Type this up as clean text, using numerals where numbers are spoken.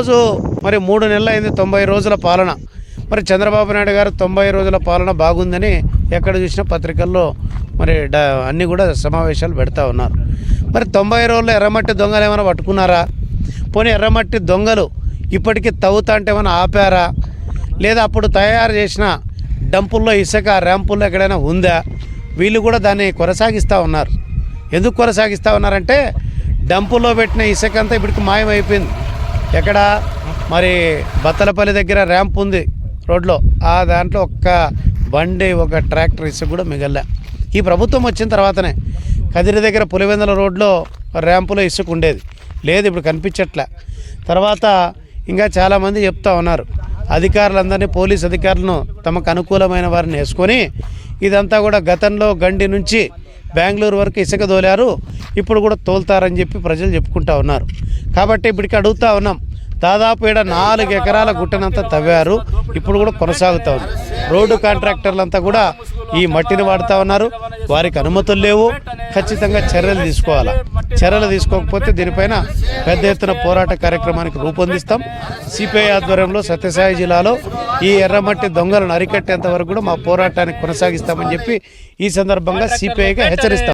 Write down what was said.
ఈరోజు మరి 3 నెలలు అయింది 90 రోజుల పాలన. మరి చంద్రబాబు నాయుడు గారు 90 రోజుల పాలన బాగుందని ఎక్కడ చూసినా పత్రికల్లో మరి అన్నీ కూడా సమావేశాలు పెడతా ఉన్నారు. మరి 90 రోజుల్లో ఎర్రమట్టి దొంగలు ఏమైనా పట్టుకున్నారా? పోనీ ఎర్రమట్టి దొంగలు ఇప్పటికీ తవ్వుతా అంటే ఏమైనా ఆపారా? లేదా అప్పుడు తయారు చేసిన డంపుల్లో ఇసుక ర్యాంపుల్లో ఎక్కడైనా ఉందా? వీళ్ళు కూడా దాన్ని కొనసాగిస్తూ ఉన్నారు. ఎందుకు కొనసాగిస్తూ ఉన్నారంటే డంపుల్లో పెట్టిన ఇసుక అంతా ఇప్పటికి మాయమైపోయింది. ఎక్కడ మరి బత్తలపల్లి దగ్గర ర్యాంప్ ఉంది రోడ్లో, ఆ దాంట్లో ఒక్క బండి ఒక ట్రాక్టర్ ఇసుక కూడా మిగల్లా. ఈ ప్రభుత్వం వచ్చిన తర్వాతనే కదిరి దగ్గర పులివెందుల రోడ్లో ర్యాంపులో ఇసుక ఉండేది, లేదు ఇప్పుడు కనిపించట్లే. తర్వాత ఇంకా చాలామంది చెప్తా ఉన్నారు, అధికారులందరినీ పోలీస్ అధికారులను తమకు అనుకూలమైన వారిని వేసుకొని ఇదంతా కూడా గతంలో గండి నుంచి బెంగళూరు వరకు ఇసుక తోలారు, ఇప్పుడు కూడా తోలుతారని చెప్పి ప్రజలు చెప్పుకుంటా ఉన్నారు. కాబట్టి ఇప్పటికి అడుగుతూ ఉన్నాం, దాదాపు 4 ఎకరాల గుట్టనంతా తవ్వారు, ఇప్పుడు కూడా కొనసాగుతూ ఉంది. రోడ్డు కాంట్రాక్టర్లంతా కూడా ఈ మట్టిని వాడుతూ ఉన్నారు, వారికి అనుమతులు లేవు. ఖచ్చితంగా చర్యలు తీసుకోవాలా. చర్యలు తీసుకోకపోతే దీనిపైన పెద్ద ఎత్తున పోరాట కార్యక్రమానికి రూపొందిస్తాం. సిపిఐ ఆధ్వర్యంలో సత్యసాయి జిల్లాలో ఈ ఎర్రమట్టి దొంగలను అరికట్టేంత వరకు కూడా మా పోరాటాన్ని కొనసాగిస్తామని చెప్పి ఈ సందర్భంగా సిపిఐగా హెచ్చరిస్తాం.